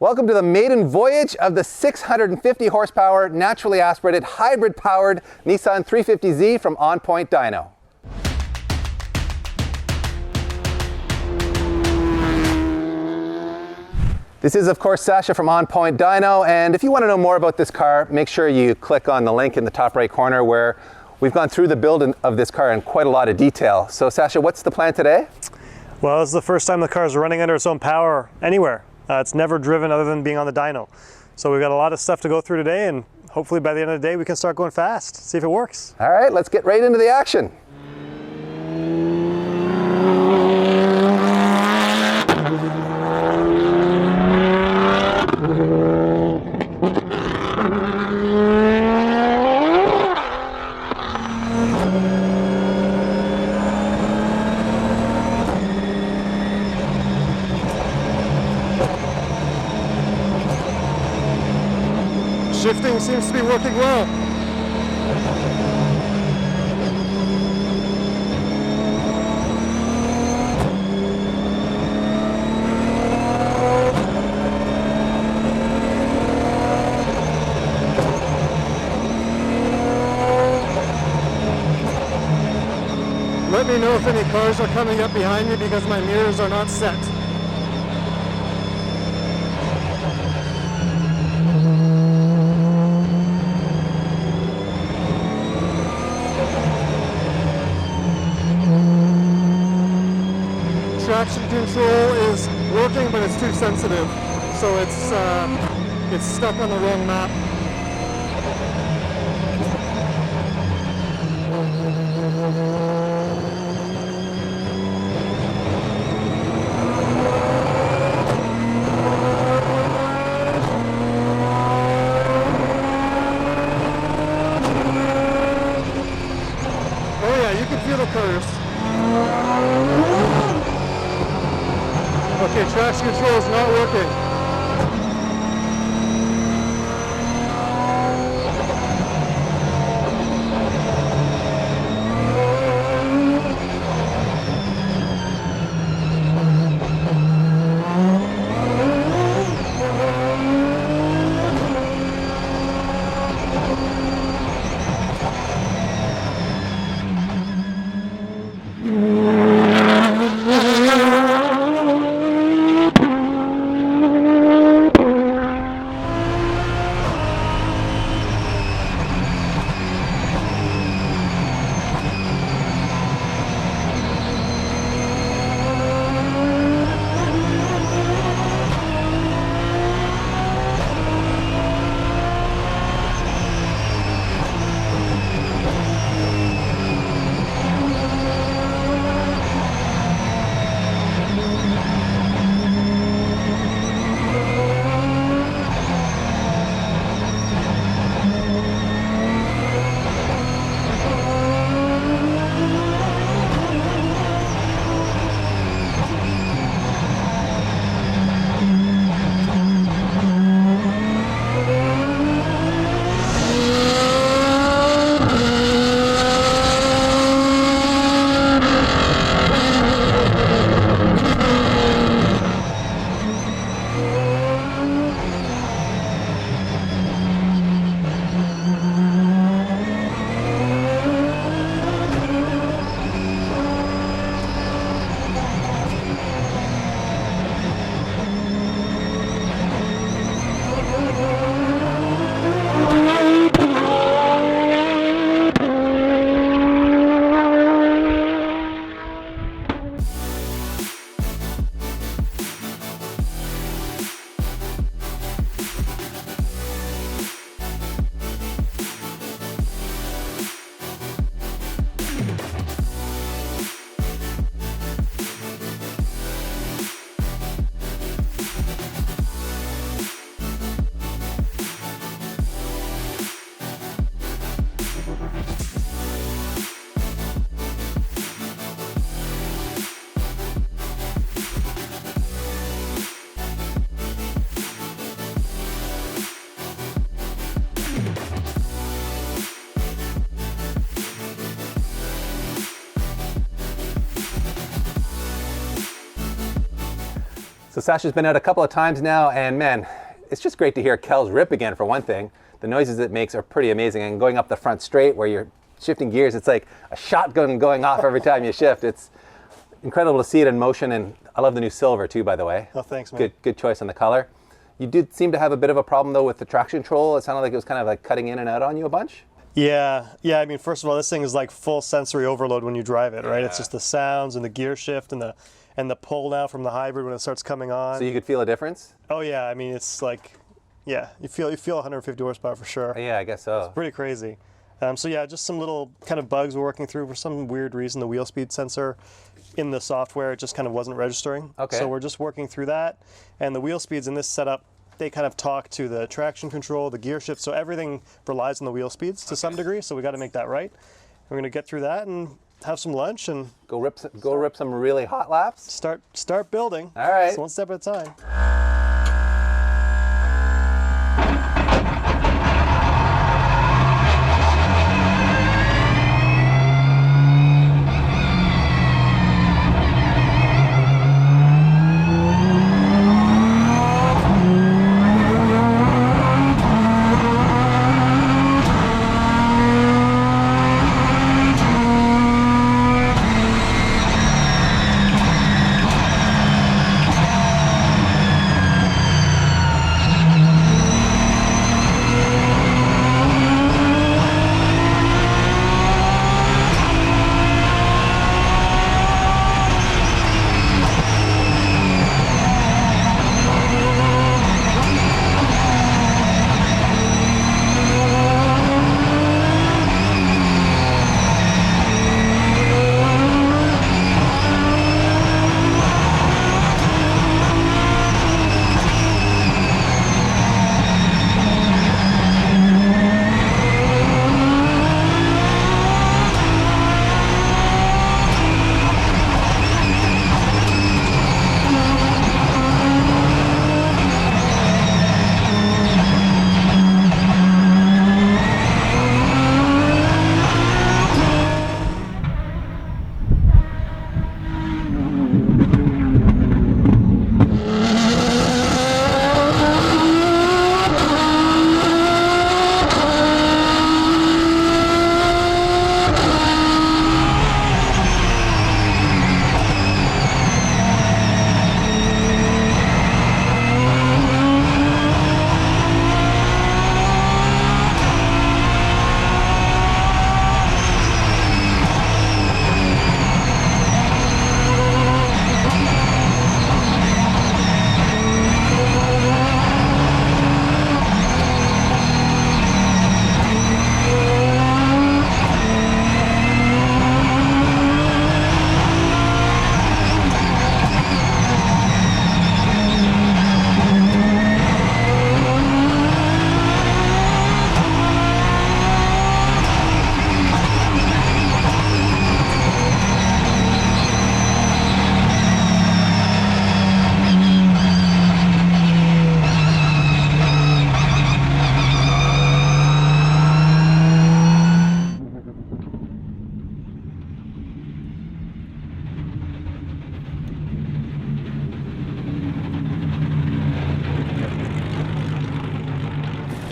Welcome to the maiden voyage of the 650 horsepower naturally aspirated hybrid powered Nissan 350Z from Onpoint Dyno. This is of course Sasha from Onpoint Dyno, and if you want to know more about this car, make sure you click on the link in the top right corner where we've gone through the build of this car in quite a lot of detail. So Sasha, what's the plan today? Well, this is the first time the car is running under its own power anywhere. It's never driven other than being on the dyno. So we've got a lot of stuff to go through today, and hopefully by the end of the day we can start going fast, see if it works. All right, let's get right into the action. Shifting seems to be working well. Let me know if any cars are coming up behind me because my mirrors are not set. Traction control is working, but it's too sensitive, so it's stuck on the wrong map. Oh yeah, you can feel the curves. Okay, traction control is not working. So Sasha's been out a couple of times now, and man, it's just great to hear Kel's rip again for one thing. The noises it makes are pretty amazing, and going up the front straight where you're shifting gears, it's like a shotgun going off every time you shift. It's incredible to see it in motion, and I love the new silver too, by the way. Oh, thanks, man. Good choice on the color. You did seem to have a bit of a problem though with the traction control. It sounded like it was kind of like cutting in and out on you a bunch. Yeah. I mean, first of all, this thing is like full sensory overload when you drive it, right? It's just the sounds and the gear shift and the pull now from the hybrid when it starts coming on. So you could feel a difference? Oh yeah, I mean, it's like, yeah, you feel 150 horsepower for sure. Yeah, I guess so. It's pretty crazy. So yeah, just some little kind of bugs we're working through. For some weird reason, the wheel speed sensor in the software, it just kind of wasn't registering. Okay. So we're just working through that. And the wheel speeds in this setup, they kind of talk to the traction control, the gear shift, so everything relies on the wheel speeds to some degree, so we got to make that right. We're going to get through that and have some lunch and go rip some really hot laps. Start building. All right. So one step at a time.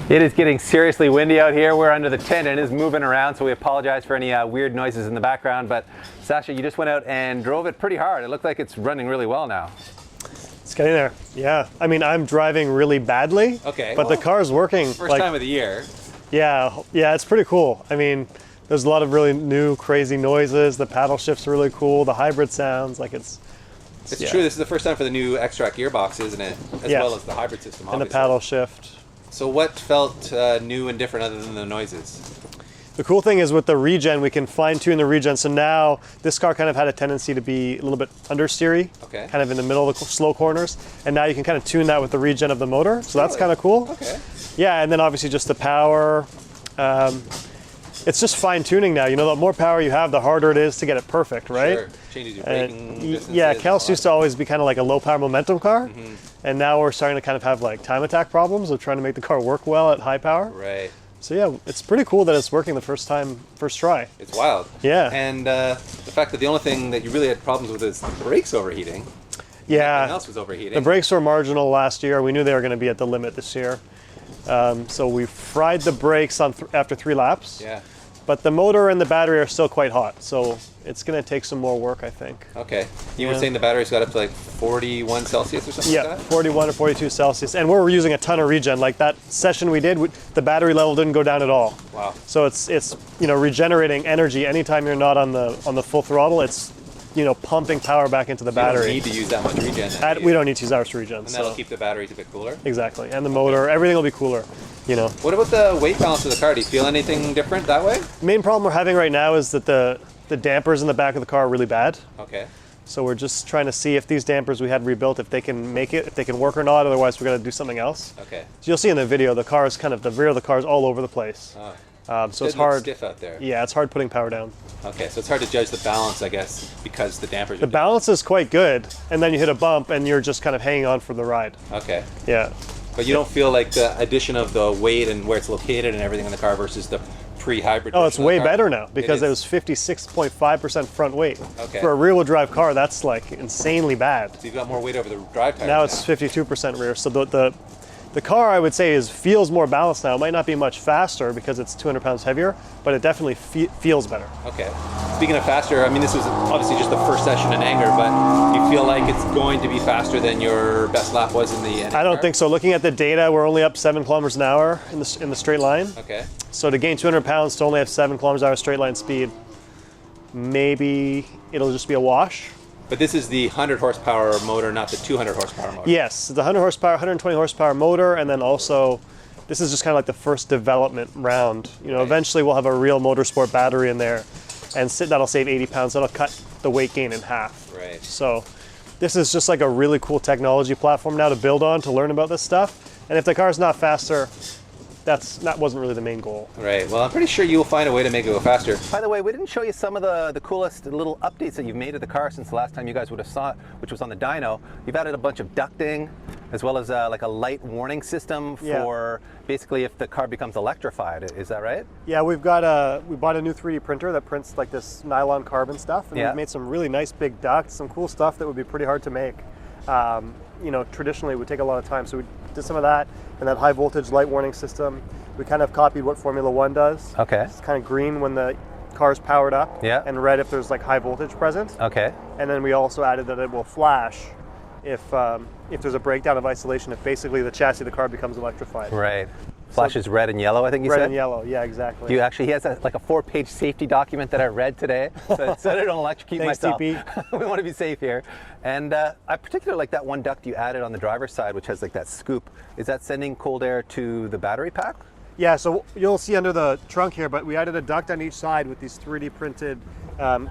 It is getting seriously windy out here. We're under the tent and it is moving around, so we apologize for any weird noises in the background. But Sasha, you just went out and drove it pretty hard. It looked like it's running really well now. It's getting there. Yeah. I mean, I'm driving really badly. Okay. But the car's working. First time of the year. Yeah, it's pretty cool. I mean, there's a lot of really new, crazy noises. The paddle shift's really cool. The hybrid sounds like it's true. This is the first time for the new X-Track gearbox, isn't it? As well as the hybrid system, obviously. And the paddle shift. So what felt new and different other than the noises? The cool thing is with the regen, we can fine tune the regen. So now this car kind of had a tendency to be a little bit understeery, kind of in the middle of the slow corners. And now you can kind of tune that with the regen of the motor. So that's kind of cool. Okay. Yeah, and then obviously just the power. It's just fine tuning now. You know, the more power you have, the harder it is to get it perfect, right? Sure. Changes your braking distances. Yeah, Kels used to always be kind of like a low power momentum car. And now we're starting to kind of have like time attack problems of trying to make the car work well at high power. Right. So yeah, it's pretty cool that it's working the first try. It's wild. Yeah. And the fact that the only thing that you really had problems with is the brakes overheating. Yeah. Everything else was overheating. The brakes were marginal last year. We knew they were going to be at the limit this year. So we fried the brakes on after 3 laps. Yeah. But the motor and the battery are still quite hot, so it's going to take some more work, I think. Okay. You were saying the battery's got up to like 41 Celsius or something like that? 41 or 42 Celsius. And we're using a ton of regen. Like that session we did, the battery level didn't go down at all. Wow. So it's regenerating energy anytime you're not on the full throttle. It's pumping power back into the battery. You don't need to use that much regen. We don't need to use ours regen. And that'll keep the batteries a bit cooler? Exactly. And the motor, everything will be cooler. What about the weight balance of the car? Do you feel anything different that way? Main problem we're having right now is that the dampers in the back of the car are really bad. Okay. So we're just trying to see if these dampers we had rebuilt, if they can make it, if they can work or not. Otherwise, we're going to do something else. Okay. So you'll see in the video, the rear of the car is all over the place. So it's hard. Stiff out there. Yeah, it's hard putting power down. Okay, so it's hard to judge the balance, I guess, because the dampers. The balance is quite good, and then you hit a bump, and you're just kind of hanging on for the ride. Okay. Yeah. But you don't feel like the addition of the weight and where it's located and everything in the car versus the pre-hybrid. Oh, it's way better now because it was 56.5% front weight. Okay. For a rear-wheel drive car, that's like insanely bad. So you've got more weight over the drive tires. Now it's 52% rear. So the car, I would say, feels more balanced now. It might not be much faster because it's 200 pounds heavier, but it definitely feels better. Okay. Speaking of faster, I mean, this was obviously just the first session in anger, but you feel like it's going to be faster than your best lap was in the end? I don't think so. Looking at the data, we're only up 7 kilometers an hour in the straight line. Okay. So to gain 200 pounds to only have 7 kilometers an hour straight line speed, maybe it'll just be a wash. But this is the 100 horsepower motor, not the 200 horsepower motor. Yes, the 100 horsepower, 120 horsepower motor, and then also, this is just kind of like the first development round. Eventually we'll have a real motorsport battery in there, and that'll save 80 pounds. That'll cut the weight gain in half. Right. So this is just like a really cool technology platform now to build on, to learn about this stuff. And if the car's not faster, that wasn't really the main goal. Right. Well, I'm pretty sure you will find a way to make it go faster. By the way, we didn't show you some of the coolest little updates that you've made to the car since the last time you guys would have saw it, which was on the dyno. You've added a bunch of ducting, as well as like a light warning system for basically if the car becomes electrified. Is that right? Yeah, we bought a new 3D printer that prints like this nylon carbon stuff, and we've made some really nice big ducts, some cool stuff that would be pretty hard to make. Traditionally it would take a lot of time, so we did some of that, and that high voltage light warning system. We kind of copied what Formula One does. Okay. It's kind of green when the car's powered up, and red if there's like high voltage present. Okay. And then we also added that it will flash if there's a breakdown of isolation, if basically the chassis of the car becomes electrified. Right. Flashes red and yellow, I think you said? Red and yellow, yeah, exactly. He has like a 4-page safety document that I read today, so I don't electrocute myself. TP. We want to be safe here. And I particularly like that one duct you added on the driver's side, which has like that scoop. Is that sending cold air to the battery pack? Yeah, so you'll see under the trunk here, but we added a duct on each side with these 3D printed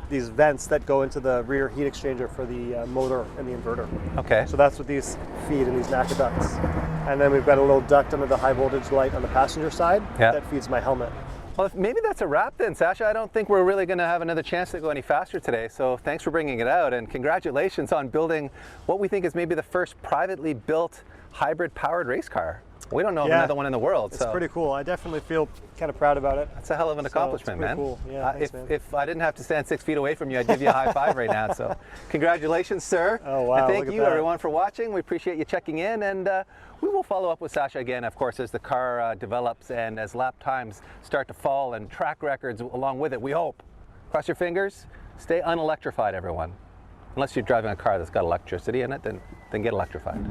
these vents that go into the rear heat exchanger for the motor and the inverter. Okay. So that's what these feed in these NACA ducts. And then we've got a little duct under the high voltage light on the passenger side that feeds my helmet. Well, maybe that's a wrap then, Sasha. I don't think we're really going to have another chance to go any faster today. So thanks for bringing it out, and congratulations on building what we think is maybe the first privately built hybrid powered race car. We don't know of another one in the world. It's pretty cool. I definitely feel kind of proud about it. That's a hell of an accomplishment, man. Cool. Yeah, thanks, man. If I didn't have to stand 6 feet away from you, I'd give you a high five right now. So congratulations, sir. Oh, wow. And thank you, everyone, for watching. We appreciate you checking in, and we will follow up with Sasha again, of course, as the car develops and as lap times start to fall and track records along with it, we hope. Cross your fingers. Stay unelectrified, everyone. Unless you're driving a car that's got electricity in it, then get electrified.